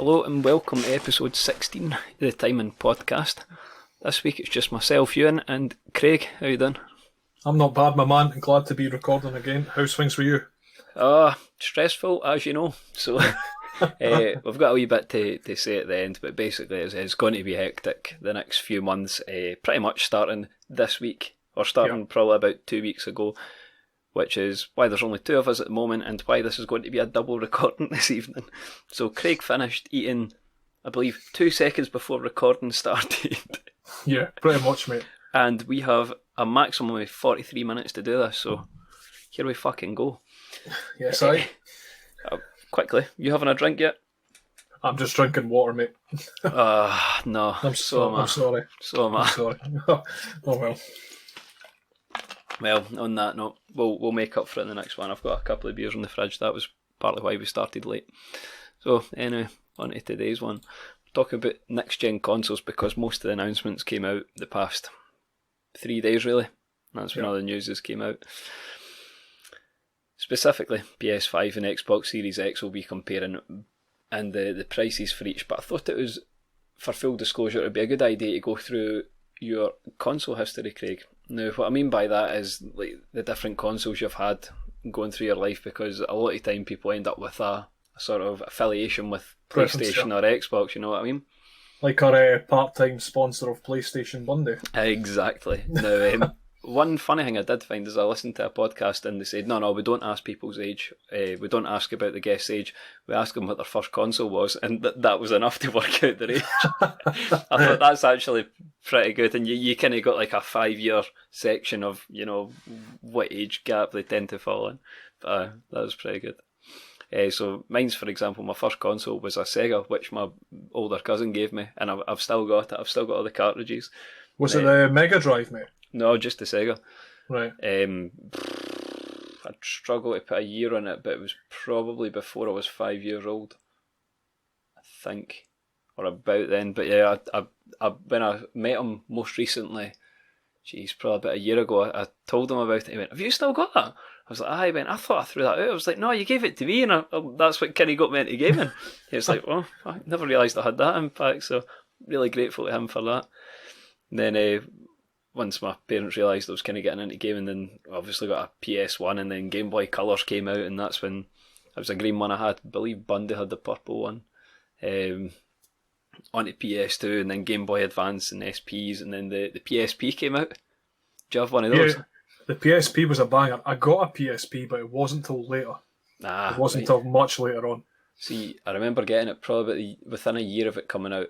Hello and welcome to episode 16 of the Timing Podcast. This week it's just myself, Ewan and Craig. How you doing? I'm not bad, my man. Glad to be recording again. How's things for you? Stressful, as you know. So we've got a wee bit to say at the end, but basically it's going to be hectic the next few months, pretty much starting this week, or starting probably about 2 weeks ago, which is why there's only two of us at the moment and why this is going to be a double recording this evening. So Craig finished eating, I believe, 2 seconds before recording started. Yeah, pretty much, mate. And we have a maximum of 43 minutes to do this, so here we fucking go. Yes, I. Quickly, you having a drink yet? I'm just drinking water, mate. No. I'm sorry. So am I. I'm sorry. Oh well. Well, on that note, we'll make up for it in the next one. I've got a couple of beers in the fridge. That was partly why we started late. So anyway, on to today's one. We're talking about next-gen consoles because most of the announcements came out the past 3 days, really. That's when all the news came out. Specifically, PS5 and Xbox Series X will be comparing and the prices for each. But I thought it was, for full disclosure, it would be a good idea to go through your console history, Craig. Now, what I mean by that is like the different consoles you've had going through your life, because a lot of time people end up with a sort of affiliation with PlayStation or Xbox, you know what I mean? Like our part-time sponsor of PlayStation Bundy. Exactly. Now, one funny thing I did find is I listened to a podcast and they said, no, we don't ask people's age. We don't ask about the guest's age. We ask them what their first console was, and that was enough to work out their age. I thought that's actually pretty good, and you kind of got like a 5-year section of, you know, what age gap they tend to fall in. But that was pretty good. So mine's, for example, my first console was a Sega, which my older cousin gave me, and I've still got it. I've still got all the cartridges. Was it the Mega Drive, mate? No, just the Sega. Right. I'd struggle to put a year on it, but it was probably before I was 5 years old, I think, or about then. But yeah, I when I met him most recently, probably about a year ago, I told him about it. He went, "Have you still got that?" I was like, "Aye." I thought I threw that out. I was like, "No, you gave it to me," and that's what kind of got me into gaming. He was like, "Well, I never realised I had that impact," so really grateful to him for that. And then once my parents realised I was kind of getting into gaming, then obviously got a PS1, and then Game Boy Colours came out, and that's when it was a green one I had. I believe Bundy had the purple one. Onto PS2, and then Game Boy Advance and SPs, and then the PSP came out. Do you have one of those? Yeah, the PSP was a banger. I got a PSP, but it wasn't till later. It wasn't till much later on. See, I remember getting it probably within a year of it coming out,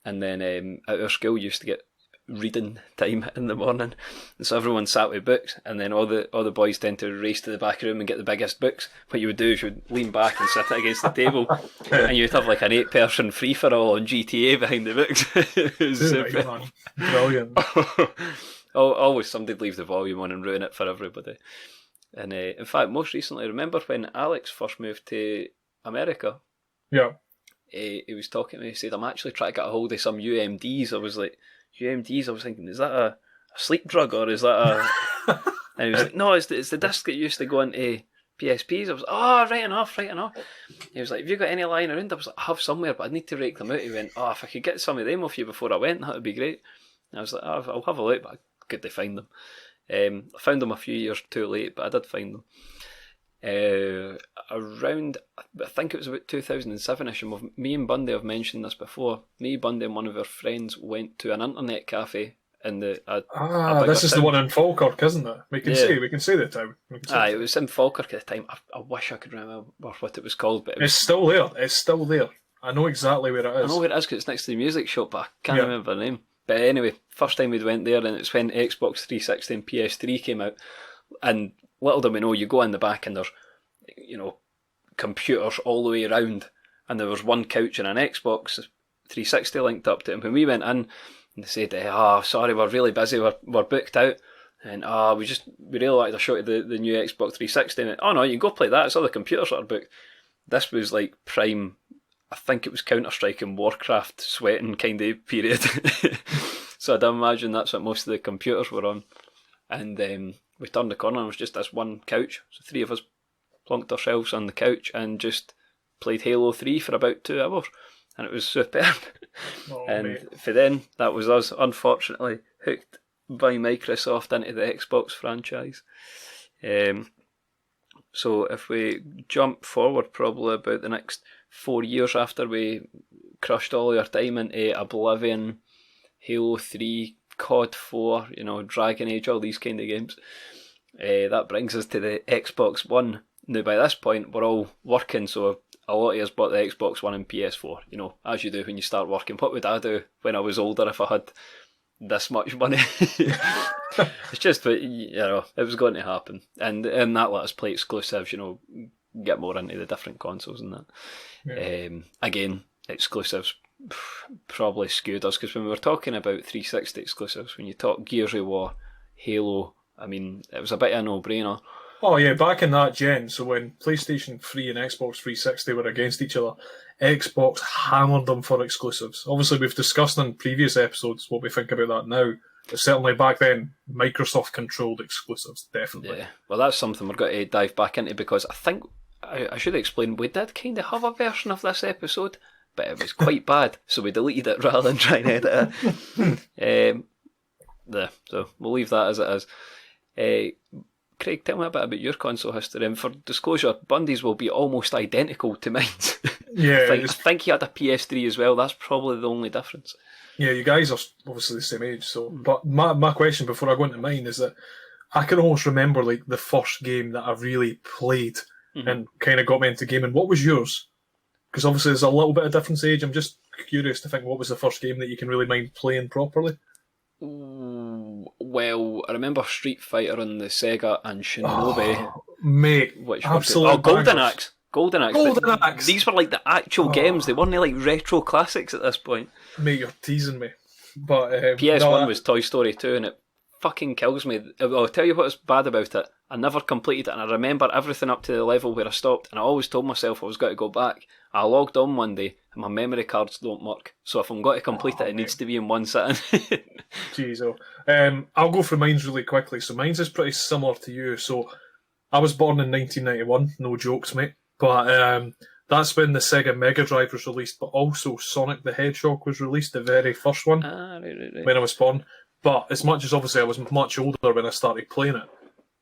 and then at our school used to get reading time in the morning, and so everyone sat with books, and then all the boys tend to race to the back room and get the biggest books. What you would do is you would lean back and sit it against the table, and you'd have like an 8-person free-for-all on GTA behind the books. It was super. Man. Brilliant. Always somebody'd leave the volume on and ruin it for everybody. And in fact, most recently, remember when Alex first moved to America? Yeah. He was talking to me, he said, "I'm actually trying to get a hold of some UMDs." I was like, UMDs? I was thinking, is that a sleep drug, or is that a... And he was like, "No, it's the disc that used to go into PSPs." I was like, right enough. He was like, "Have you got any lying around?" I was like, "I have somewhere, but I need to rake them out." He went, "If I could get some of them off you before I went, that would be great." And I was like, "I'll have a look," but I couldn't find them. I found them a few years too late, but I did find them. Around, I think it was about 2007ish, and me and Bundy have mentioned this before. Me, Bundy, and one of our friends went to an internet cafe in the. This is the one in Falkirk, isn't it? We can say the town. It was in Falkirk at the time. I wish I could remember what it was called, but it's still there. It's still there. I know exactly where it is. I know where it is because it's next to the music shop, but I can't remember the name. But anyway, first time we went there, and it's when Xbox 360 and PS3 came out, and little did we know, you go in the back and there's, you know, computers all the way around, and there was one couch and an Xbox 360 linked up to it. And when we went in, and they said, sorry, we're really busy, we're booked out, and we really wanted to show you the new Xbox 360. And no, you can go play that, it's all the computers that are booked. This was like prime, I think it was Counter-Strike and Warcraft sweating kind of period. So I'd imagine that's what most of the computers were on. And we turned the corner and it was just this one couch. So 3 of us plonked ourselves on the couch and just played Halo 3 for about 2 hours. and it was superb. And mate. for then, that was us, unfortunately, hooked by Microsoft into the Xbox franchise. So if we jump forward probably about the next 4 years after we crushed all our time into Oblivion, Halo 3, COD 4, Dragon Age, all these kind of games, that brings us to the Xbox One. Now by this point we're all working, so a lot of us bought the Xbox One and PS4, as you do when you start working. What would I do when I was older if I had this much money? It's just that, it was going to happen, and that let us play exclusives, get more into the different consoles and that. Yeah. Again, exclusives probably skewed us, because when we were talking about 360 exclusives, when you talk Gears of War, Halo, it was a bit of a no-brainer. Oh yeah, back in that gen, so when PlayStation 3 and Xbox 360 were against each other, Xbox hammered them for exclusives. Obviously, we've discussed in previous episodes what we think about that now, but certainly back then, Microsoft controlled exclusives, definitely. Yeah, well, that's something we're going to dive back into, because I think, I should explain, we did kind of have a version of this episode, but it was quite bad, so we deleted it rather than trying to edit it. So we'll leave that as it is. Craig, tell me a bit about your console history, and for disclosure, Bundy's will be almost identical to mine. Yeah, I think he had a PS3 as well. That's probably the only difference. Yeah, you guys are obviously the same age, so. But my question before I go into mine is that I can almost remember like the first game that I really played and kind of got me into gaming. What was yours? Because obviously there's a little bit of difference age. I'm just curious to think, what was the first game that you can really mind playing properly? Well, I remember Street Fighter on the Sega and Shinobi. Mate, which absolute Golden Axe. Golden Axe. These were like the actual games. They weren't like retro classics at this point. Mate, you're teasing me. But PS1 was Toy Story 2, and it fucking kills me. I'll tell you what's bad about it. I never completed it, and I remember everything up to the level where I stopped, and I always told myself I was going to go back. I logged on one day, and my memory cards don't work. So if I'm going to complete it, it needs to be in one sitting. Jeez, I'll go through mine's really quickly. So mine's is pretty similar to you. So I was born in 1991, no jokes, mate. But that's when the Sega Mega Drive was released, but also Sonic the Hedgehog was released, the very first one, right. when I was born. But as much as obviously I was much older when I started playing it,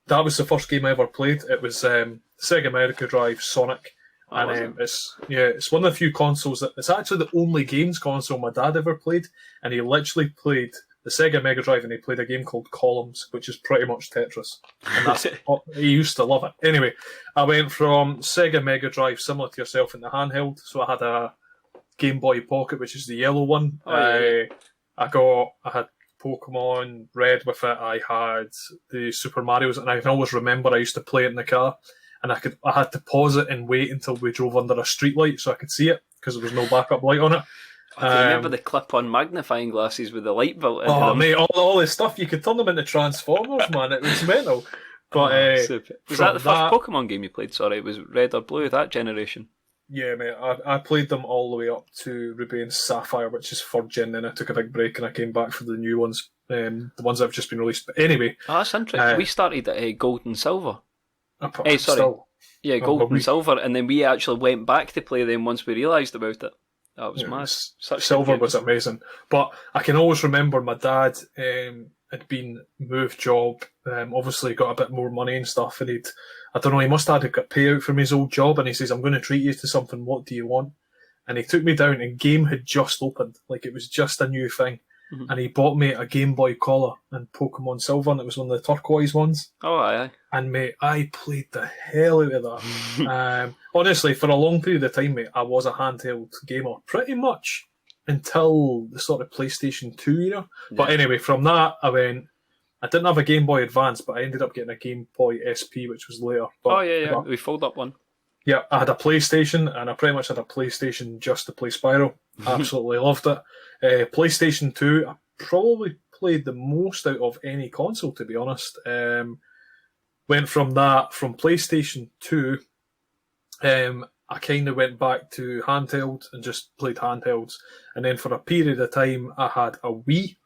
that was the first game I ever played. It was Sega Mega Drive Sonic. And it's one of the few consoles that it's actually the only games console my dad ever played, and he literally played the Sega Mega Drive, and he played a game called Columns, which is pretty much Tetris. And that's he used to love it. Anyway, I went from Sega Mega Drive, similar to yourself, in the handheld. So I had a Game Boy Pocket, which is the yellow one. I had Pokemon Red with it. I had the Super Mario's, and I can always remember I used to play it in the car. And I had to pause it and wait until we drove under a street light so I could see it, because there was no backup light on it. I remember the clip-on magnifying glasses with the light built into them. Oh, mate, all this stuff, you could turn them into Transformers, man. It was mental. But was that the first Pokemon game you played? Sorry, it was Red or Blue, that generation. Yeah, mate, I played them all the way up to Ruby and Sapphire, which is 3rd gen, then I took a big break and I came back for the new ones, the ones that have just been released. But anyway... Oh, that's interesting. We started at Gold and Silver. Gold and Silver, and then we actually went back to play them once we realised about it. That was mad. Silver was amazing. But I can always remember my dad had been moved job, obviously got a bit more money and stuff, and he must have had a payout from his old job, and he says, I'm going to treat you to something, what do you want? And he took me down, and Game had just opened, like it was just a new thing. Mm-hmm. And he bought me a Game Boy Color and Pokemon Silver, and it was one of the turquoise ones. Oh, aye. And mate, I played the hell out of that. Honestly, for a long period of time, mate, I was a handheld gamer, pretty much until the sort of PlayStation 2 era. Yeah. But anyway, from that, I didn't have a Game Boy Advance, but I ended up getting a Game Boy SP, which was later. But, we fold up one. Yeah, I had a PlayStation, and I pretty much had a PlayStation just to play Spyro. Absolutely loved it. PlayStation 2, I probably played the most out of any console, to be honest. Went from PlayStation 2, I kind of went back to handheld and just played handhelds. And then for a period of time, I had a Wii.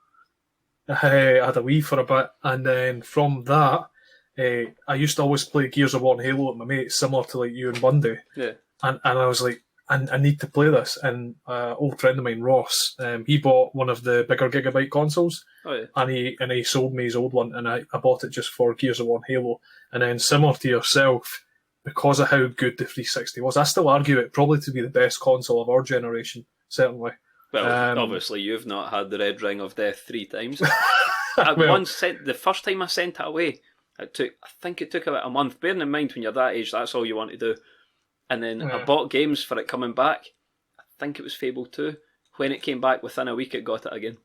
I had a Wii for a bit. And then from that, I used to always play Gears of War and Halo with my mates, similar to like you and Bundy. Yeah. And I was like, I need to play this. And an old friend of mine, Ross, he bought one of the bigger gigabyte consoles, and he sold me his old one, and I bought it just for Gears of War and Halo. And then similar to yourself, because of how good the 360 was, I still argue it probably to be the best console of our generation, certainly. Well, obviously you've not had the red ring of death 3 times. The first time I sent it away, I think it took about a month. Bearing in mind when you're that age, that's all you want to do. And then I bought games for it coming back. I think it was Fable 2. When it came back, within a week it got it again.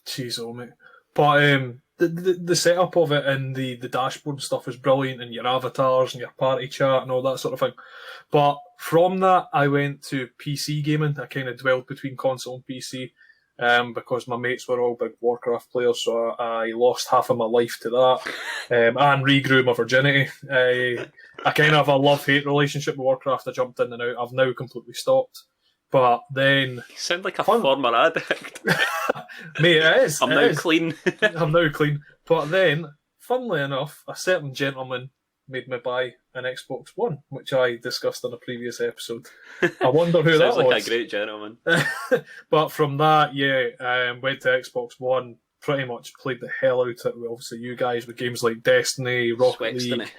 Jeez, oh mate. But the setup of it and the dashboard and stuff is brilliant, and your avatars and your party chat and all that sort of thing. But from that, I went to PC gaming. I kind of dwelled between console and PC because my mates were all big Warcraft players, so I lost half of my life to that and regrew my virginity. I kind of have a love-hate relationship with Warcraft. I jumped in and out. I've now completely stopped. But then... You sound like a former addict. Mate, it is. I'm now clean. I'm now clean. But then, funnily enough, a certain gentleman made me buy an Xbox One, which I discussed on a previous episode. I wonder who that was. Sounds like a great gentleman. But from that, went to Xbox One, pretty much played the hell out of it with obviously you guys with games like Destiny, Rocket League,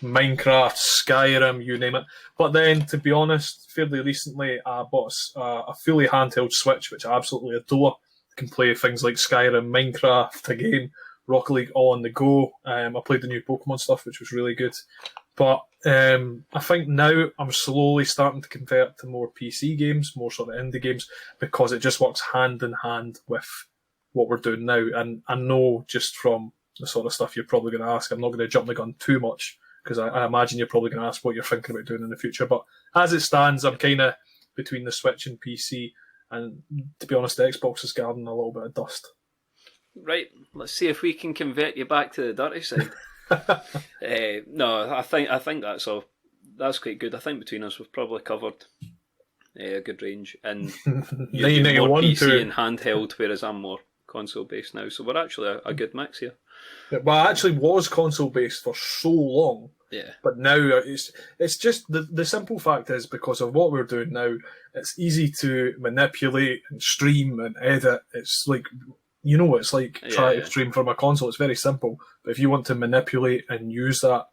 Minecraft, Skyrim, you name it. But then, to be honest, fairly recently I bought a fully handheld Switch, which I absolutely adore. I can play things like Skyrim, Minecraft, again, Rocket League all on the go. I played the new Pokemon stuff, which was really good. But I think now I'm slowly starting to convert to more PC games, more sort of indie games, because it just works hand in hand with what we're doing now. And I know just from the sort of stuff you're probably going to ask, I'm not going to jump the gun too much, because I imagine you're probably going to ask what you're thinking about doing in the future. But as it stands, I'm kind of between the Switch and PC, and to be honest, the Xbox is gathering a little bit of dust. Right, let's see if we can convert you back to the dirty side. No, I think that's all. That's quite good. I think between us we've probably covered a good range, and you're more PC and handheld, whereas I'm more console based now. So we're actually a good mix here. Well, I actually was console based for so long. Yeah. But now it's just the simple fact is, because of what we're doing now, it's easy to manipulate and stream and edit. It's like, it's like trying to stream from a console. It's very simple. But if you want to manipulate and use that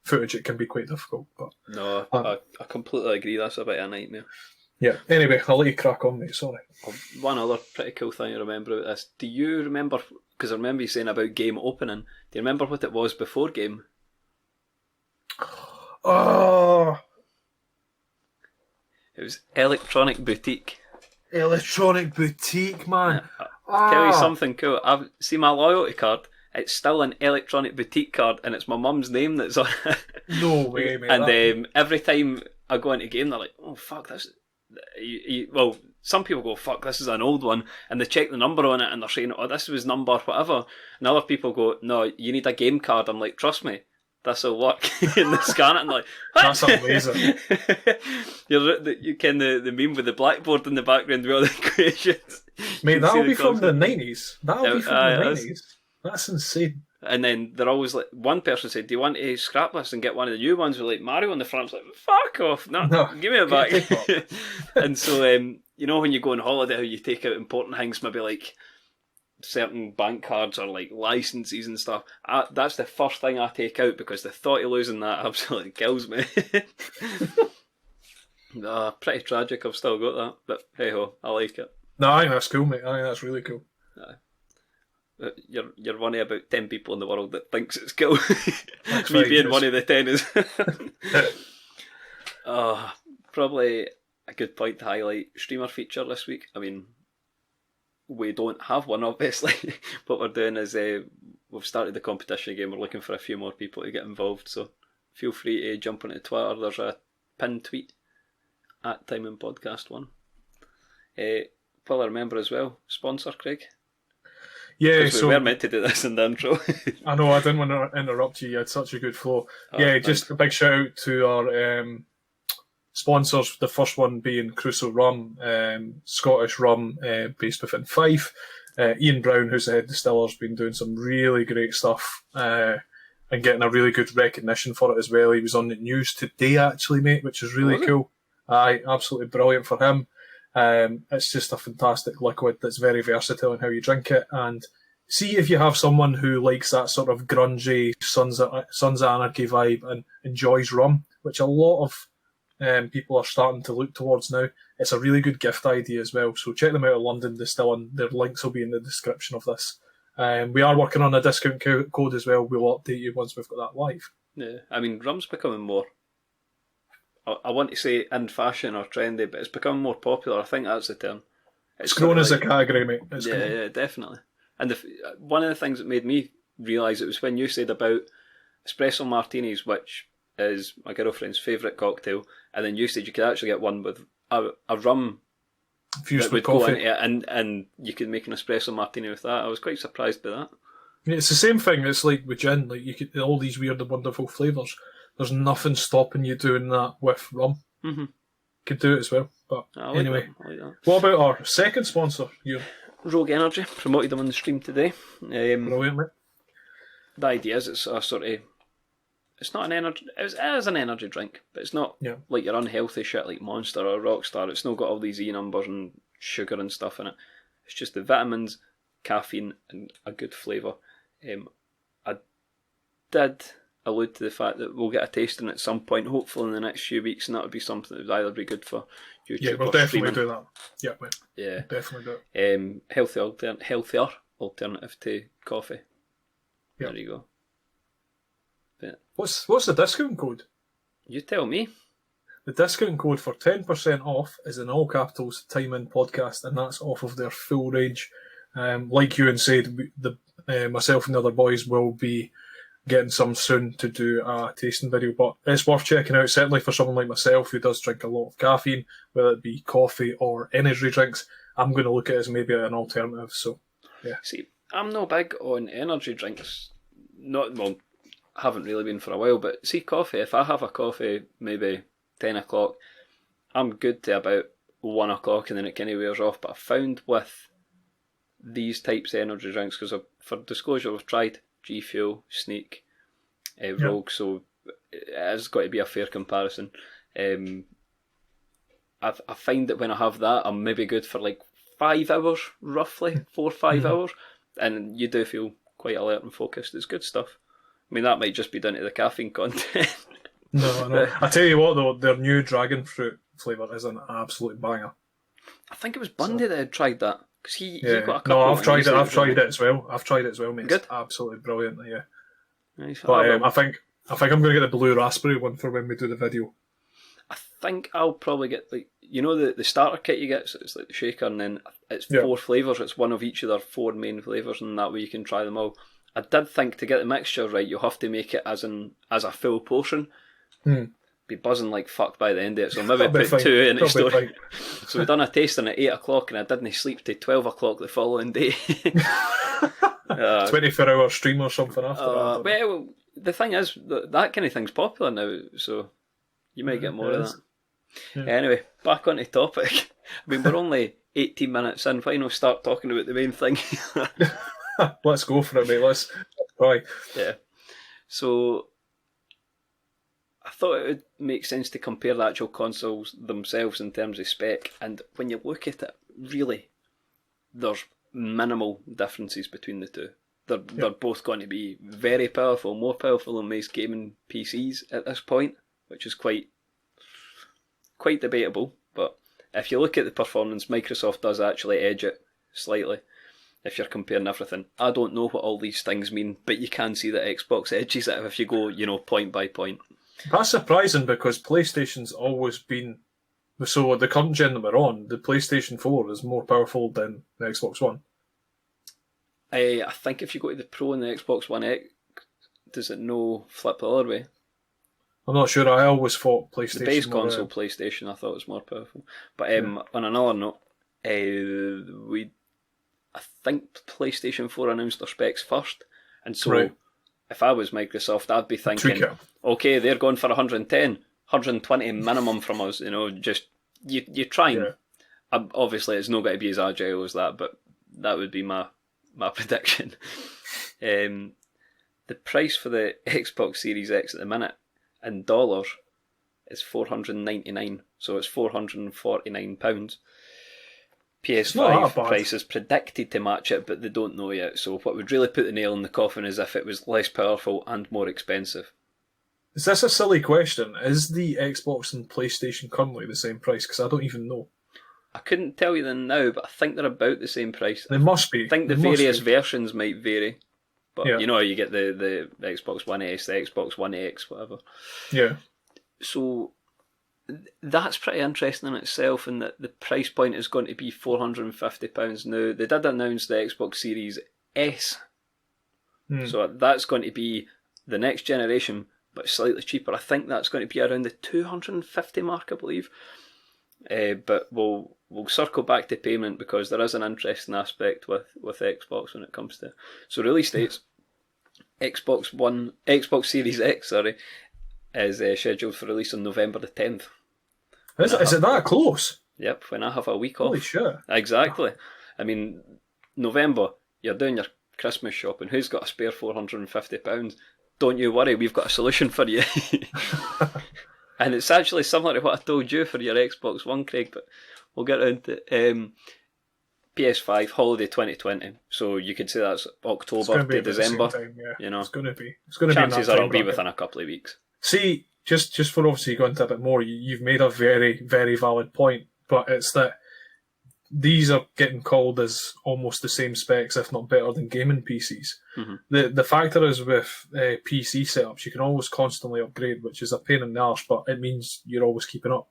footage, it can be quite difficult. But no, I completely agree. That's a bit of a nightmare. Yeah. Anyway, I'll let you crack on, mate. Sorry. One other pretty cool thing I remember about this. Do you remember, because I remember you saying about game opening, do you remember what it was before game? Oh, it was Electronic Boutique. Electronic Boutique, man. I'll tell you something cool. I've seen my loyalty card. It's still an Electronic Boutique card, and it's my mum's name that's on it. No way, mate. And every time I go into a game, they're like, "Oh fuck, this." Well, some people go, "Fuck, this is an old one," and they check the number on it, and they're saying, "Oh, this was number whatever." And other people go, "No, you need a game card." I'm like, "Trust me, this'll work." And they scan it and like, what? That's amazing. You can the meme with the blackboard in the background with all the equations. Mate, that'll be from the 90s. That'll be from the 90s. That's insane. And then they're always like, one person said, "Do you want to scrap this and get one of the new ones with like Mario on the front?" It's like, fuck off, no, give me it back. And so, when you go on holiday, how you take out important things, maybe like certain bank cards or like licenses and stuff. That's the first thing I take out, because the thought of losing that absolutely kills me. Pretty tragic. I've still got that, but hey ho, I like it. No, I think that's cool, mate. I think that's really cool. You're one of about 10 people in the world that thinks it's cool. Me being one of the 10 is. Probably a good point to highlight streamer feature this week. I mean, we don't have one, obviously. What we're doing is we've started the competition again. We're looking for a few more people to get involved, so feel free to jump onto Twitter. There's a pinned tweet at Time and Podcast 1. Well, I remember as well, sponsor Craig. Yeah, so we were meant to do this in the intro. I know, I didn't want to interrupt you. You had such a good flow. Just a big shout out to our sponsors. The first one being Crusoe Rum, Scottish rum based within Fife. Ian Brown, who's the head distiller, has been doing some really great stuff and getting a really good recognition for it as well. He was on the news today, actually, mate, which is really cool. Aye, absolutely brilliant for him. It's just a fantastic liquid that's very versatile in how you drink it. And see if you have someone who likes that sort of grungy Sons of Anarchy vibe and enjoys rum, which a lot of people are starting to look towards now. It's a really good gift idea as well. So check them out at London Distilling. Their links will be in the description of this. We are working on a discount code as well. We'll update you once we've got that live. Yeah, I mean, rum's becoming more, I want to say in fashion or trendy, but it's becoming more popular. I think that's the term. It's grown as a category, mate. Yeah, definitely. And one of the things that made me realise it was when you said about espresso martinis, which is my girlfriend's favourite cocktail, and then you said you could actually get one with a rum fused with coffee, and you could make an espresso martini with that. I was quite surprised by that. It's the same thing. It's like with gin. Like you could all these weird and wonderful flavours. There's nothing stopping you doing that with rum. Mm-hmm. Could do it as well. But anyway, I like that. What about our second sponsor? Rogue Energy, promoted them on the stream today. Brilliant, mate. The idea is it's a sort of, it's not an energy, it is an energy drink, but it's not like your unhealthy shit like Monster or Rockstar. It's not got all these E numbers and sugar and stuff in it. It's just the vitamins, caffeine, and a good flavour. I did allude to the fact that we'll get a tasting at some point, hopefully in the next few weeks, and that would be something that would either be good for YouTube. Yeah, we'll definitely do that. Yeah, mate. Yeah, definitely do it. Healthier alternative to coffee. Yep. There you go. But what's the discount code? You tell me. The discount code for 10% off is in all capitals, Time In Podcast, and that's off of their full range. Like Ewan said, myself and the other boys will be getting some soon to do a tasting video, but it's worth checking out, certainly for someone like myself who does drink a lot of caffeine, whether it be coffee or energy drinks. I'm going to look at it as maybe an alternative. So, yeah. See, I'm no big on energy drinks. Haven't really been for a while, but see, coffee, if I have a coffee maybe 10 o'clock, I'm good to about 1 o'clock and then it kind of wears off. But I found with these types of energy drinks, because for disclosure, we've tried G Fuel, Sneak, Rogue, so it has got to be a fair comparison. I find that when I have that, I'm maybe good for like 5 hours, roughly 4 or 5 hours, and you do feel quite alert and focused. It's good stuff. I mean, that might just be down to the caffeine content. No. I tell you what, though, their new dragon fruit flavour is an absolute banger. I think it was Bundy that had tried that. Because he got a couple. No, I've tried it. I've tried it as well. Mate. Good. It's absolutely brilliant. Yeah. Nice. But I think I'm going to get the blue raspberry one for when we do the video. I think I'll probably get the starter kit you get. So it's like the shaker, and then it's 4 flavours. It's one of each of their 4 main flavours, and that way you can try them all. I did think to get the mixture right, you'll have to make it as a full portion. Be buzzing like fuck by the end of it, so maybe put 2 in each story. So we done a tasting at 8 o'clock and I didn't sleep till 12 o'clock the following day. 24-hour stream or something after that. Well, the thing is, that kind of thing's popular now, so you might get more of that. Yeah. Anyway, back on the topic. I mean, we're only 18 minutes in, why not start talking about the main thing? Let's go for it, mate. Let's try. Yeah. So I thought it would make sense to compare the actual consoles themselves in terms of spec, and when you look at it, really, there's minimal differences between the two. They're both going to be very powerful, more powerful than most gaming PCs at this point, which is quite debatable. But if you look at the performance, Microsoft does actually edge it slightly. If you're comparing everything, I don't know what all these things mean, but you can see that Xbox edges it if you go, point by point. That's surprising because PlayStation's always been, so the current gen that we're on, the PlayStation 4 is more powerful than the Xbox One. I think if you go to the Pro and the Xbox One X, does it no flip the other way? I'm not sure. I always thought PlayStation. The base console PlayStation I thought was more powerful. But on another note, I think PlayStation 4 announced their specs first, and so if I was Microsoft, I'd be thinking, okay, they're going for 110, 120 minimum from us. Just you trying. Obviously, it's not going to be as agile as that, but that would be my prediction. The price for the Xbox Series X at the minute in dollars is £499, so it's £449. It's not PS5 that bad. price is predicted to match it, but they don't know yet. So what would really put the nail in the coffin is if it was less powerful and more expensive. Is this a silly question? Is the Xbox and PlayStation currently the same price? Because I don't even know. I couldn't tell you them now, but I think they're about the same price. They must be. I think the various versions might vary. But Yeah. you know, you get the Xbox One S, the Xbox One X, whatever. Yeah. So that's pretty interesting in itself, and that the price point is going to be £450 now. They did announce the Xbox Series S, so that's going to be the next generation, but slightly cheaper. I think that's going to be around the 250 mark, I believe. But we'll circle back to payment because there is an interesting aspect with Xbox when it comes to. So release dates: Xbox Series X, is scheduled for release on November the 10th. Is it that close? Yep, when I have a week off. Holy shit! Exactly. I mean, November, you're doing your Christmas shopping. Who's got a spare £450? Don't you worry, we've got a solution for you. And it's actually similar to what I told you for your Xbox One, Craig, but we'll get into PS5 holiday 2020. So you could say that's October to December. Time, yeah. You know, it's going to be. Chances are it'll be within a couple of weeks. See, just for obviously going into a bit more, you've made a very, very valid point, but it's that these are getting called as almost the same specs, if not better, than gaming PCs. Mm-hmm. The factor is with PC setups, you can always constantly upgrade, which is a pain in the arse, but it means you're always keeping up.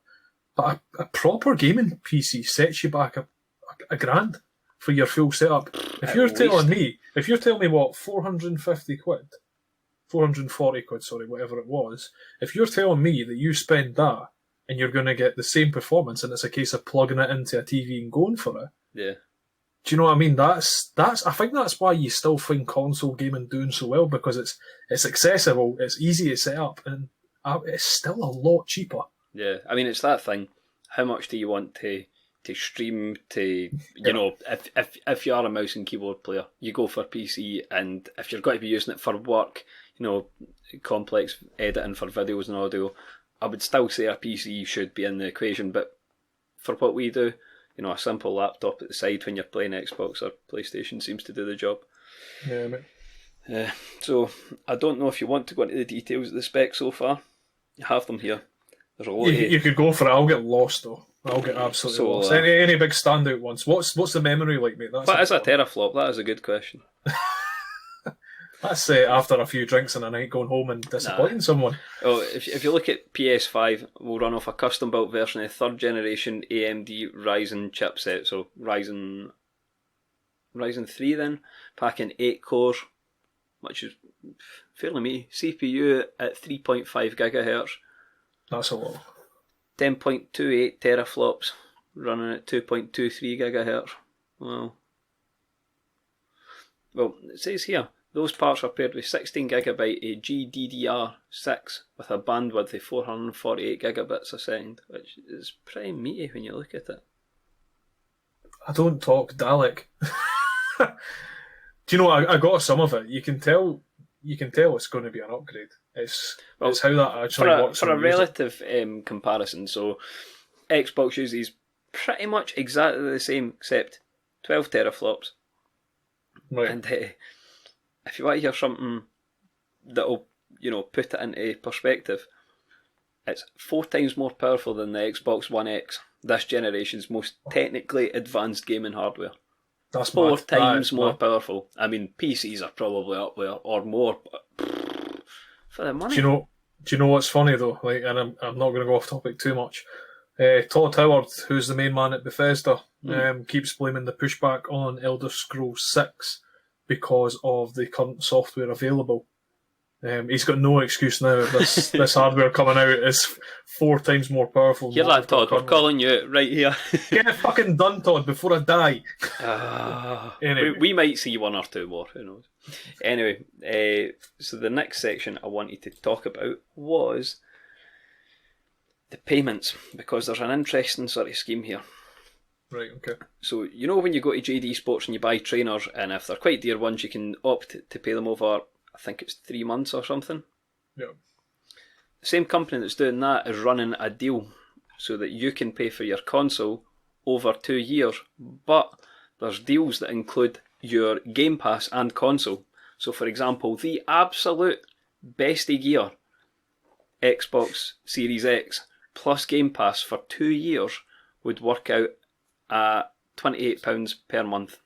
But a proper gaming PC sets you back a grand for your full setup. If you're telling me what, 450 quid, 440 quid, sorry, whatever it was, if you're telling me that you spend that and you're going to get the same performance, and it's a case of plugging it into a TV and going for it. Yeah. Do you know what I mean? That's. I think that's why you still find console gaming doing so well, because it's accessible, it's easy to set up, and it's still a lot cheaper. Yeah, I mean, it's that thing. How much do you want to stream to? You know, if you are a mouse and keyboard player, you go for PC, and if you're going to be using it for work, you know, complex editing for videos and audio, I would still say a PC should be in the equation, but for what we do, you know, a simple laptop at the side when you're playing Xbox or PlayStation seems to do the job. Yeah, mate. So, I don't know if you want to go into the details of the specs so far. You have them here. There's a lot you could go for it. I'll get lost, though. I'll get absolutely lost. Any big standout ones? What's the memory like, mate? What is a teraflop? That is a good question. That's after a few drinks in a night going home and disappointing someone. Oh, if you look at PS5, we'll run off a custom built version of 3rd generation AMD Ryzen chipset. So Ryzen 3 then, packing 8 cores, which is fairly meaty. CPU at 3.5 GHz. That's a lot. 10.28 teraflops, running at 2.23 GHz. Well, it says here, those parts are paired with 16GB of GDDR6 with a bandwidth of 448 gigabits a second, which is pretty meaty when you look at it. I don't talk Dalek. Do you know, I got some of it. You can tell it's going to be an upgrade. It's how that actually works. For a relative comparison, so Xbox uses pretty much exactly the same, except 12 teraflops. Right. And if you want to hear something that'll, you know, put it into perspective, it's 4 times more powerful than the Xbox One X, this generation's most technically advanced gaming hardware. That's 4 times more powerful. I mean, PCs are probably up there or more, but for the money. Do you know what's funny though? Like, and I'm not going to go off topic too much. Todd Howard, who's the main man at Bethesda, keeps blaming the pushback on Elder Scrolls 6 because of the current software available. He's got no excuse now. This hardware coming out is 4 times more powerful. Hear that, Todd? We're calling you right here. Get it fucking done, Todd, before I die. Anyway. We might see 1 or 2 more. Who knows? Anyway, so the next section I wanted to talk about was the payments, because there's an interesting sort of scheme here. Right, okay. So, you know when you go to JD Sports and you buy trainers, and if they're quite dear ones, you can opt to pay them over, I think it's 3 months or something. Yeah. same company that's doing that is running a deal so that you can pay for your console over 2 years, but there's deals that include your Game Pass and console. So for example, the absolute bestie gear, Xbox Series X plus Game Pass for 2 years would work out at £28 per month.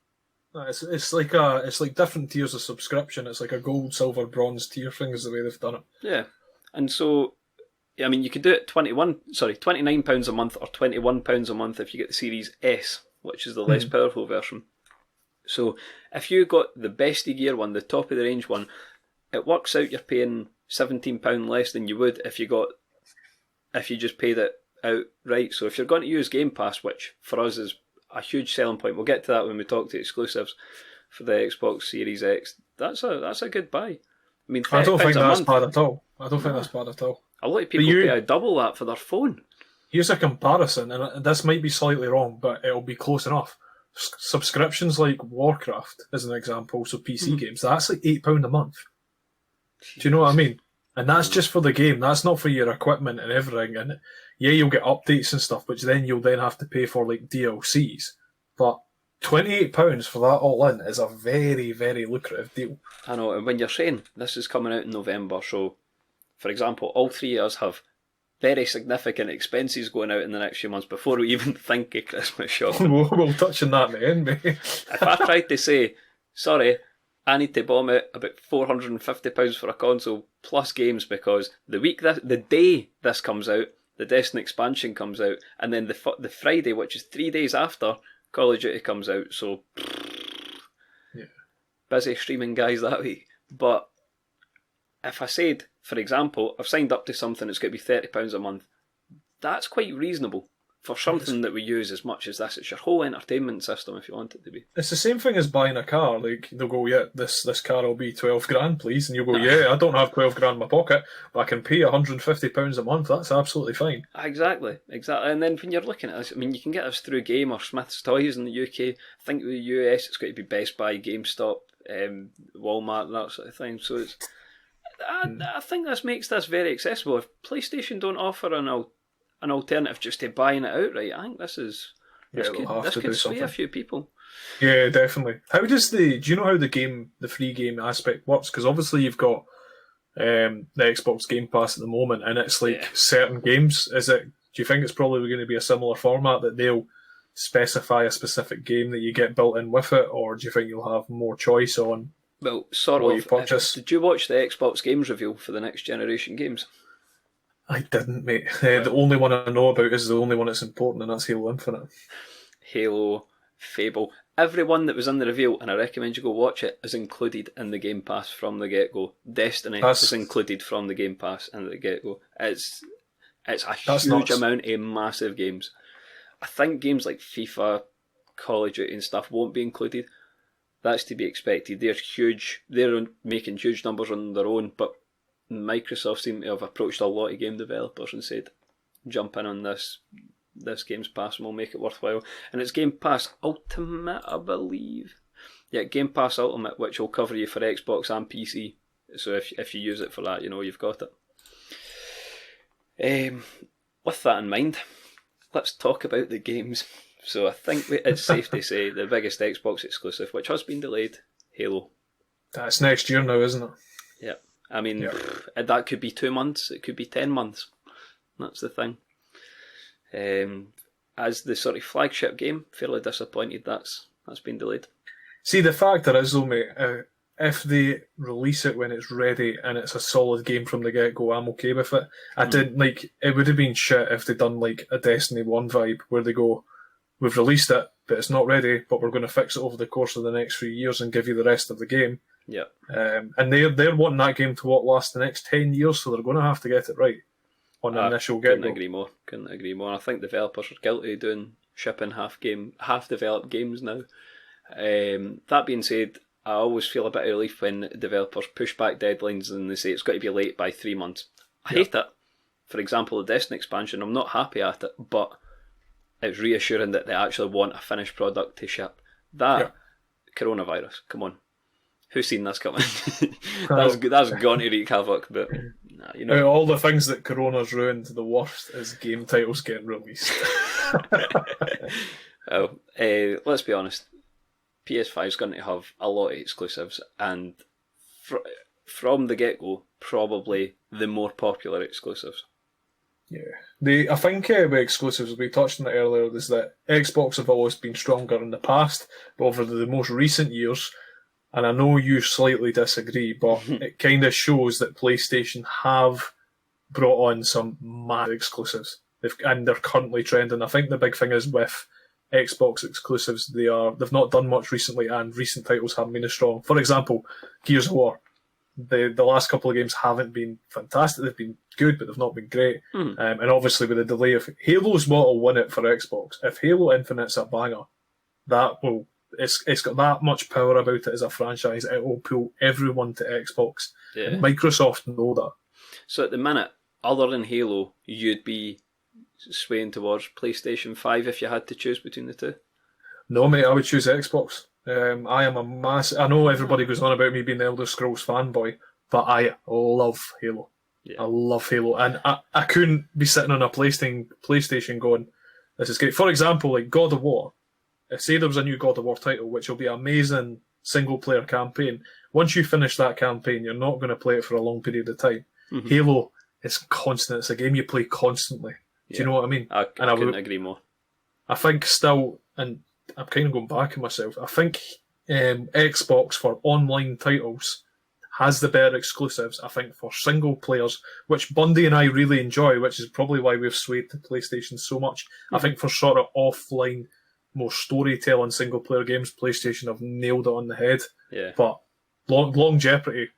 It's like different tiers of subscription. It's like a gold, silver, bronze tier thing is the way they've done it. Yeah, and so I mean you could do it £29 a month or £21 a month if you get the Series S, which is the less powerful version. So if you got the bestie gear one, the top of the range one, it works out you're paying £17 less than you would if you just paid it outright. So if you're going to use Game Pass, which for us is a huge selling point, we'll get to that when we talk to exclusives for the Xbox Series X. That's a good buy. I mean, I don't think that's bad at all. I don't think that's bad at all. A lot of people pay double that for their phone. Here's a comparison, and this might be slightly wrong, but it'll be close enough. Subscriptions like Warcraft, as an example, so PC games, that's like £8 a month. Do you know what I mean? And that's just for the game. That's not for your equipment and everything. And yeah, you'll get updates and stuff, which then you'll have to pay for like DLCs. But £28 for that all in is a very, very lucrative deal. I know, and when you're saying this is coming out in November, so for example, all three of us have very significant expenses going out in the next few months before we even think of Christmas shopping. We'll touch on that in the end, mate. If I tried to say, sorry, I need to bomb out about £450 for a console plus games because the day this comes out, the Destiny expansion comes out, and then the Friday, which is 3 days after, Call of Duty comes out. So busy streaming guys that week. But if I said, for example, I've signed up to something that's going to be £30 a month, that's quite reasonable for something that we use as much as this. It's your whole entertainment system if you want it to be. It's the same thing as buying a car. Like, they'll go, yeah, this car will be 12 grand, please. And you'll go, yeah, I don't have 12 grand in my pocket, but I can pay £150 a month. That's absolutely fine. Exactly. And then when you're looking at this, I mean, you can get this through Game or Smith's Toys in the UK. I think in the US it's going to be Best Buy, GameStop, Walmart, that sort of thing. So it's... I think this makes this very accessible. If PlayStation don't offer an alternative just to buying it outright, I think this could sway a few people. Yeah, definitely. Do you know how the free game aspect works? Because obviously you've got the Xbox Game Pass at the moment, and it's like certain games. Do you think it's probably going to be a similar format that they'll specify a specific game that you get built in with it, or do you think you'll have more choice on? Well, sort of. Did you watch the Xbox games reveal for the next generation games? I didn't, mate. The only one I know about is the only one that's important, and that's Halo Infinite. Halo, Fable. Everyone that was in the reveal, and I recommend you go watch it, is included in the Game Pass from the get-go. Destiny is included from the Game Pass in the get-go. It's a huge amount of massive games. I think games like FIFA, Call of Duty and stuff won't be included. That's to be expected. They're huge. They're making huge numbers on their own, but Microsoft seem to have approached a lot of game developers and said, jump in on this Game's Pass and we'll make it worthwhile. And it's Game Pass Ultimate, I believe. Yeah, Game Pass Ultimate, which will cover you for Xbox and PC. So if you use it for that, you've got it. With that in mind, let's talk about the games. So I think it's safe to say the biggest Xbox exclusive, which has been delayed, Halo. That's next year now, isn't it? Yeah. I mean, that could be 2 months, it could be 10 months. That's the thing. As the sort of flagship game, fairly disappointed that's been delayed. See, the fact is though, mate, if they release it when it's ready and it's a solid game from the get-go, I'm okay with it. It would have been shit if they'd done like a Destiny 1 vibe where they go, we've released it, but it's not ready, but we're going to fix it over the course of the next few years and give you the rest of the game. Yeah. And they're wanting that game to last the next 10 years, so they're going to have to get it right on the initial get-go. Couldn't agree more. I think developers are guilty of doing shipping half-developed games now. That being said, I always feel a bit of relief when developers push back deadlines and they say it's got to be late by 3 months. I hate it. For example, the Destiny expansion, I'm not happy at it, but it's reassuring that they actually want a finished product to ship. Coronavirus, come on. Who's seen this coming? That's gone to wreak havoc, but Nah, all the things that Corona's ruined, the worst is game titles getting released. Well, let's be honest. PS5 is going to have a lot of exclusives, and from the get-go, probably the more popular exclusives. Yeah, I think with exclusives, we touched on it earlier, is that Xbox have always been stronger in the past, but over the most recent years, and I know you slightly disagree, but it kind of shows that PlayStation have brought on some mad exclusives, and they're currently trending. I think the big thing is with Xbox exclusives, they've not done much recently, and recent titles haven't been as strong. For example, Gears of War. The last couple of games haven't been fantastic. They've been good, but they've not been great. And obviously, with the delay of Halo's what will win it for Xbox. If Halo Infinite's a banger, it's got that much power about it as a franchise. It will pull everyone to Xbox. Yeah. And Microsoft know that. So at the minute, other than Halo, you'd be swaying towards PlayStation 5 if you had to choose between the two? No, mate, I would choose Xbox. I am a massive... I know everybody goes on about me being the Elder Scrolls fanboy, but I love Halo. Yeah. I love Halo. And I couldn't be sitting on a PlayStation going, this is great. For example, like God of War. Say there was a new God of War title, which will be an amazing single-player campaign. Once you finish that campaign, you're not going to play it for a long period of time. Halo is constant. It's a game you play constantly. Do you know what I mean? I couldn't agree more. I think still... and I'm kind of going back on myself. I think Xbox for online titles has the better exclusives. I think for single players, which Bundy and I really enjoy, which is probably why we've swayed to PlayStation so much. I think for sort of offline, more storytelling single player games, PlayStation have nailed it on the head. Yeah. But longevity,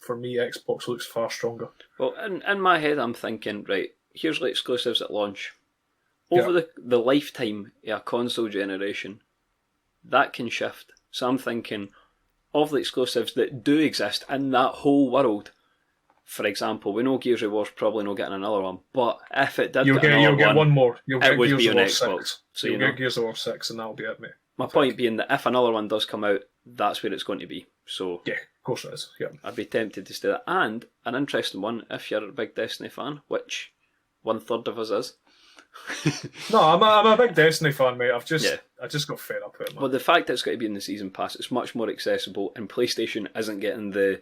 for me, Xbox looks far stronger. Well, in my head, I'm thinking, right, here's the exclusives at launch. Over the lifetime of a console generation, that can shift. So I'm thinking of the exclusives that do exist in that whole world. For example, we know Gears of War's probably not getting another one, but if it did you'll get one more. It would be on Xbox. So you'll get Gears of War 6 and that'll be it, mate. My point being that if another one does come out, that's where it's going to be. So yeah, of course it is. Yeah. I'd be tempted to stay that. And an interesting one, if you're a big Destiny fan, which 1/3 of us is. No, I'm a big Destiny fan, mate. I just got fed up with it, man. Well, the fact that it's got to be in the season pass, it's much more accessible, and PlayStation isn't getting the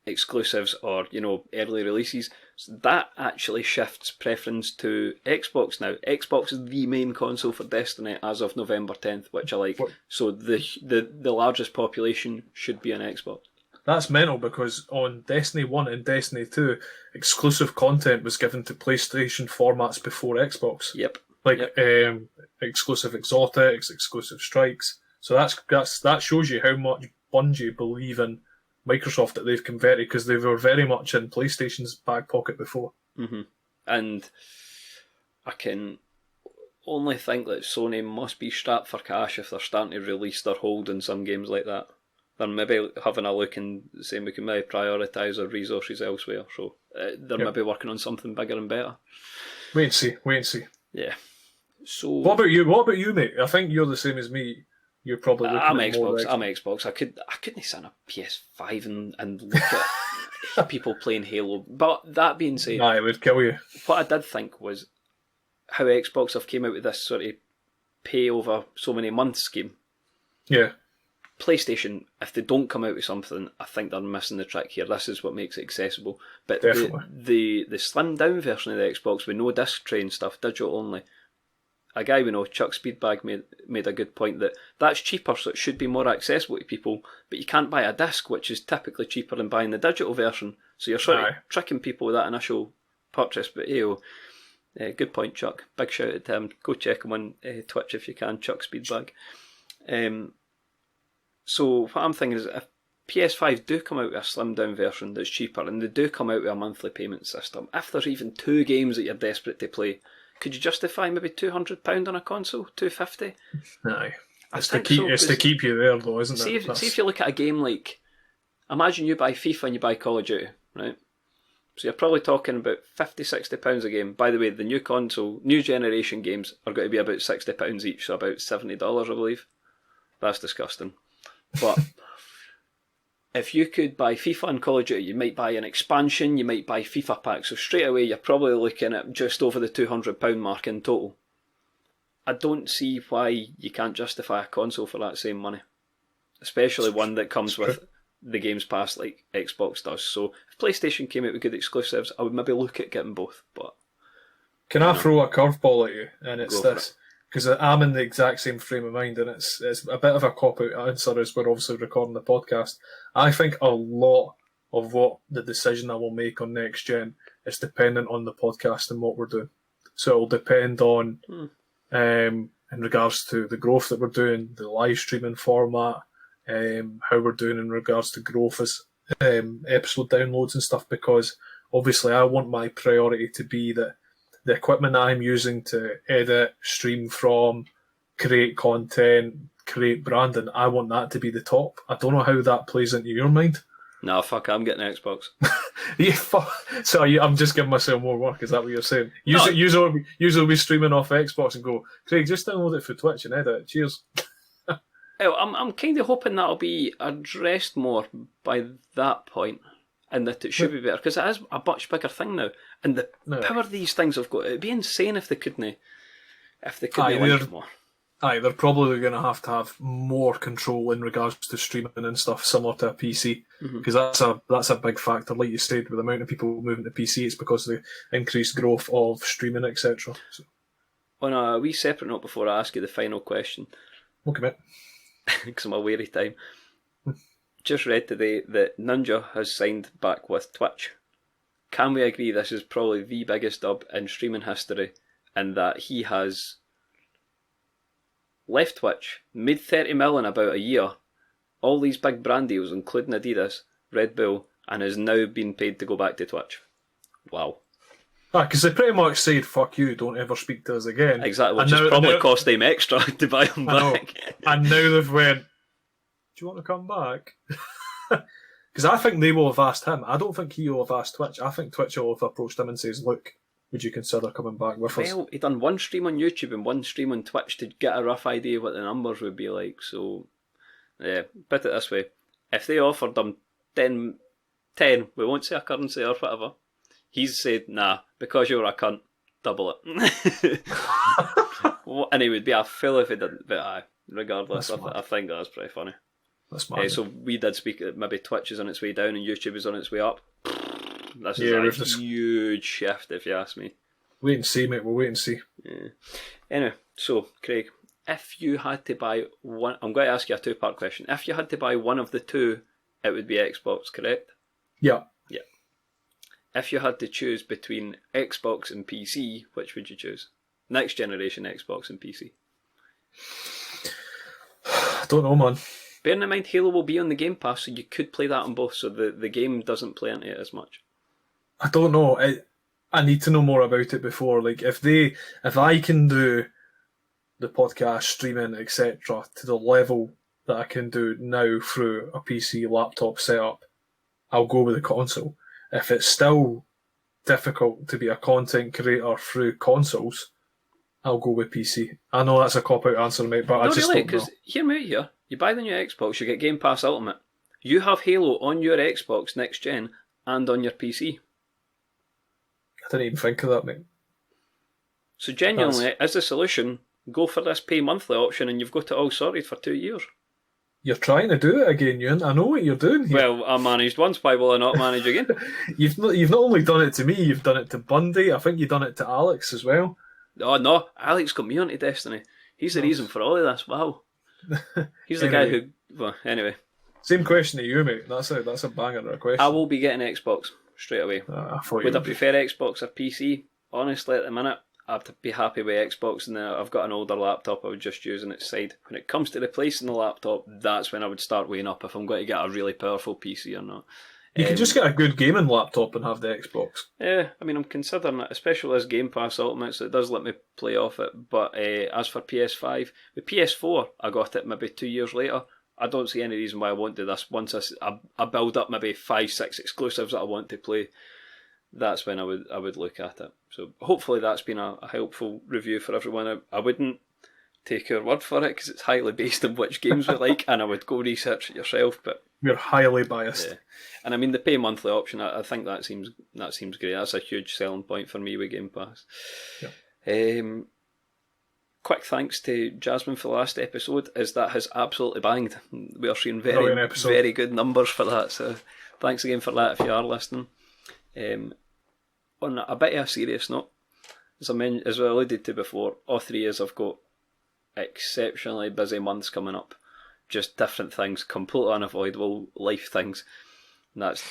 exclusives or early releases. So that actually shifts preference to Xbox now. Xbox is the main console for Destiny as of November 10th, which I like. What? So the largest population should be on Xbox. That's mental because on Destiny 1 and Destiny 2, exclusive content was given to PlayStation formats before Xbox. Yep. Exclusive exotics, exclusive strikes. So that shows you how much Bungie believe in Microsoft that they've converted, because they were very much in PlayStation's back pocket before. Mm-hmm. And I can only think that Sony must be strapped for cash if they're starting to release their hold in some games like that. They're maybe having a look and saying we can maybe prioritise our resources elsewhere. So they're maybe working on something bigger and better. Wait and see. Yeah. So What about you, mate? I think you're the same as me. You're probably looking I'm at Xbox. more I'm Xbox. I couldn't sit on a PS5 and look at people playing Halo. But that being said, it would kill you. What I did think was how Xbox have came out with this sort of pay over so many months scheme. Yeah. PlayStation, if they don't come out with something, I think they're missing the trick here. This is what makes it accessible. But the slimmed down version of the Xbox with no disc tray and stuff, digital only. A guy we know, Chuck Speedbag, made a good point that that's cheaper, so it should be more accessible to people. But you can't buy a disc, which is typically cheaper than buying the digital version. So you're sort of tricking people with that initial purchase. But good point, Chuck. Big shout out to him. Go check him on Twitch if you can, Chuck Speedbag. So what I'm thinking is if PS5 do come out with a slimmed down version that's cheaper and they do come out with a monthly payment system, if there's even 2 games that you're desperate to play, could you justify maybe £200 on a console? $250? Aye. It's to keep you there though, isn't it? See if you look at a game like, imagine you buy FIFA and you buy Call of Duty, right? So you're probably talking about £50-60 a game. By the way, the new generation games are going to be about £60 each, so about $70 I believe. That's disgusting. But if you could buy FIFA and Call of Duty, you might buy an expansion, you might buy FIFA packs. So straight away, you're probably looking at just over the £200 mark in total. I don't see why you can't justify a console for that same money, especially one that comes with the Games Pass like Xbox does. So if PlayStation came out with good exclusives, I would maybe look at getting both. But can I throw a curveball at you? And it's this, because I'm in the exact same frame of mind, and it's a bit of a cop-out answer as we're obviously recording the podcast. I think a lot of what the decision I will make on next gen is dependent on the podcast and what we're doing. So it'll depend on, in regards to the growth that we're doing, the live streaming format, how we're doing in regards to growth as episode downloads and stuff, because obviously I want my priority to be that the equipment that I'm using to edit, stream from, create content, create branding, I want that to be the top. I don't know how that plays into your mind. No, fuck, I'm getting an Xbox. So I'm just giving myself more work, is that what you're saying? Usually will be streaming off Xbox and go, Craig, just download it for Twitch and edit it. Cheers. I'm kind of hoping that'll be addressed more by that point, and that it should be better, because it is a much bigger thing now, and the power these things have got. It'd be insane if they couldn't link more. Aye, they're probably going to have more control in regards to streaming and stuff, similar to a PC, because that's a big factor. Like you said, with the amount of people moving to PC, it's because of the increased growth of streaming, etc. So. On a wee separate note, before I ask you the final question, okay, mate, because I'm aware of time. Just read today that Ninja has signed back with Twitch. Can we agree this is probably the biggest dub in streaming history, and that he has left Twitch, made 30 million in about a year, all these big brand deals including Adidas, Red Bull, and has now been paid to go back to Twitch? Wow. Because they pretty much said, fuck you, don't ever speak to us again. Exactly, which has probably cost them extra to buy them back. And now they've went, do you want to come back? Because I think they will have asked him. I don't think he will have asked Twitch. I think Twitch will have approached him and says, look, would you consider coming back with us? Well, he done one stream on YouTube and one stream on Twitch to get a rough idea what the numbers would be like. So, yeah, put it this way. If they offered him 10, we won't say a currency or whatever, he's said, nah, because you're a cunt, double it. And he would be a fool if he didn't, but aye, regardless, I think that's pretty funny. That's mad. So we did speak that maybe Twitch is on its way down and YouTube is on its way up. This is a huge shift, if you ask me. Wait and see, mate. We'll wait and see. Yeah. Anyway, so Craig, if you had to buy one, I'm going to ask you a two-part question. If you had to buy one of the two, it would be Xbox, correct? Yeah. Yeah. If you had to choose between Xbox and PC, which would you choose? Next generation Xbox and PC. I don't know, man. Bearing in mind Halo will be on the Game Pass, so you could play that on both, so the game doesn't play into it as much. I don't know. I need to know more about it before. Like, if I can do the podcast, streaming, etc., to the level that I can do now through a PC laptop setup, I'll go with the console. If it's still difficult to be a content creator through consoles, I'll go with PC. I know that's a cop-out answer, mate, but I just don't know. Because hear me out here. You buy the new Xbox, you get Game Pass Ultimate. You have Halo on your Xbox next gen and on your PC. I didn't even think of that, mate. So genuinely, as a solution, go for this pay monthly option and you've got it all sorted for 2 years. You're trying to do it again, Ewan. I know what you're doing here. Well, I managed once, why will I not manage again? You've not only done it to me, you've done it to Bundy. I think you've done it to Alex as well. Oh no, Alex got me onto Destiny. He's the reason for all of this. Wow. He's the guy who... Well, anyway. Same question to you, mate. That's a banger of a question. I will be getting an Xbox straight away. Would I prefer Xbox or PC? Honestly, at the minute, I'd be happy with Xbox, and then I've got an older laptop I would just use on its side. When it comes to replacing the laptop, that's when I would start weighing up if I'm going to get a really powerful PC or not. You can just get a good gaming laptop and have the Xbox. Yeah, I mean, I'm considering it, especially as Game Pass Ultimate, so it does let me play off it. But as for PS5, with PS4, I got it maybe 2 years later. I don't see any reason why I won't do this. Once I build up maybe 5-6 exclusives that I want to play, that's when I would look at it. So hopefully that's been a helpful review for everyone. I wouldn't take your word for it because it's highly based on which games we like, and I would go research it yourself. But we're highly biased. Yeah. And I mean, the pay monthly option, I think that seems great. That's a huge selling point for me with Game Pass. Yeah. Quick thanks to Jasmine for the last episode, as that has absolutely banged. We are seeing very good numbers for that. So thanks again for that if you are listening. On a bit of a serious note, as I alluded to before, all 3 years I've got exceptionally busy months coming up. Just different things, completely unavoidable life things. And that's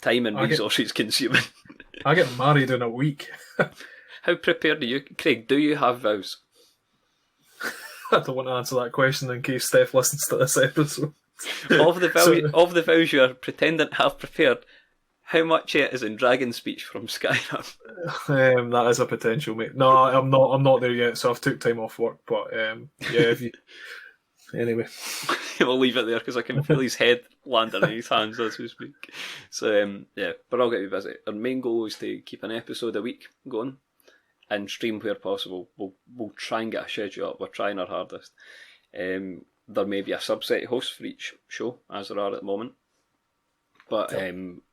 time and resources consuming. I get married in a week. How prepared are you? Craig, do you have vows? I don't want to answer that question in case Steph listens to this episode. Of the vows you are pretending to have prepared, how much yet is in dragon speech from Skyrim? That is a potential, mate. No, I'm not there yet, so I've took time off work. But if you... Anyway. We'll leave it there because I can feel his head landing in his hands as we speak. So, but I'll get you busy. Our main goal is to keep an episode a week going and stream where possible. We'll try and get a schedule up. We're trying our hardest. There may be a subset of hosts for each show, as there are at the moment. But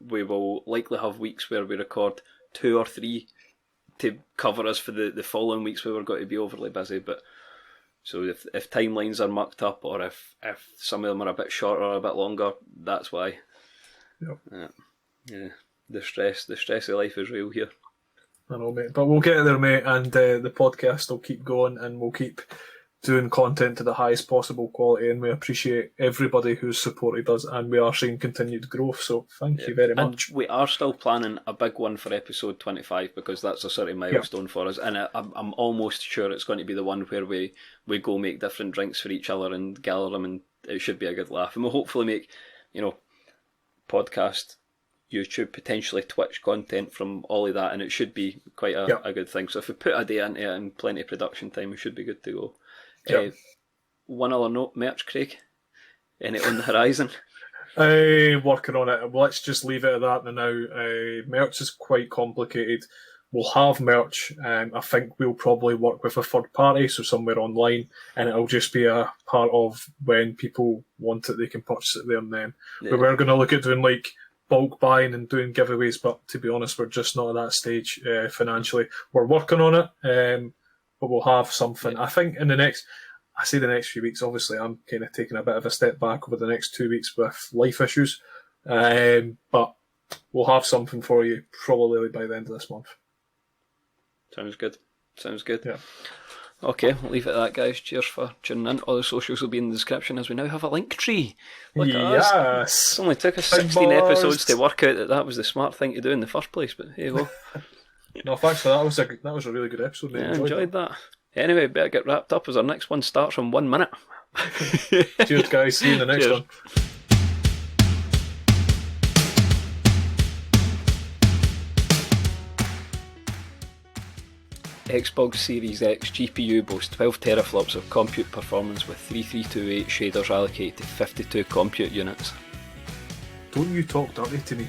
we will likely have weeks where we record 2 or 3 to cover us for the following weeks where we're going to be overly busy. But so if timelines are mucked up, or if some of them are a bit shorter or a bit longer, that's why. Yep. Yeah. The stress of life is real here. I know, mate. But we'll get there, mate, and the podcast will keep going, and we'll keep doing content to the highest possible quality, and we appreciate everybody who's supported us, and we are seeing continued growth, so thank you very much. And we are still planning a big one for episode 25, because that's a sort of milestone for us, and I'm almost sure it's going to be the one where we go make different drinks for each other and gather them, and it should be a good laugh, and we'll hopefully make, podcast, YouTube, potentially Twitch content from all of that, and it should be quite a good thing. So if we put a day into it and plenty of production time, we should be good to go. One other note, merch, Craig. Any on the horizon? Working on it. Let's just leave it at that now. Merch is quite complicated. We'll have merch. I think we'll probably work with a third party, so somewhere online, and it'll just be a part of when people want it, they can purchase it there and then. Yeah. But we're going to look at doing bulk buying and doing giveaways, but to be honest, we're just not at that stage financially. We're working on it. But we'll have something. I think in the next few weeks, obviously I'm kind of taking a bit of a step back over the next 2 weeks with life issues. But we'll have something for you probably by the end of this month. Sounds good. Yeah. Okay, we'll leave it at that, guys. Cheers for tuning in. All the socials will be in the description, as we now have a link tree. Look at us. It only took us 16 episodes to work out that was the smart thing to do in the first place, but here you go. No, thanks for that. That was a really good episode. Yeah, enjoyed that. Anyway, better get wrapped up as our next one starts in 1 minute. Cheers, guys. See you in the next one. Xbox Series X GPU boasts 12 teraflops of compute performance with 3328 shaders allocated to 52 compute units. Don't you talk dirty to me.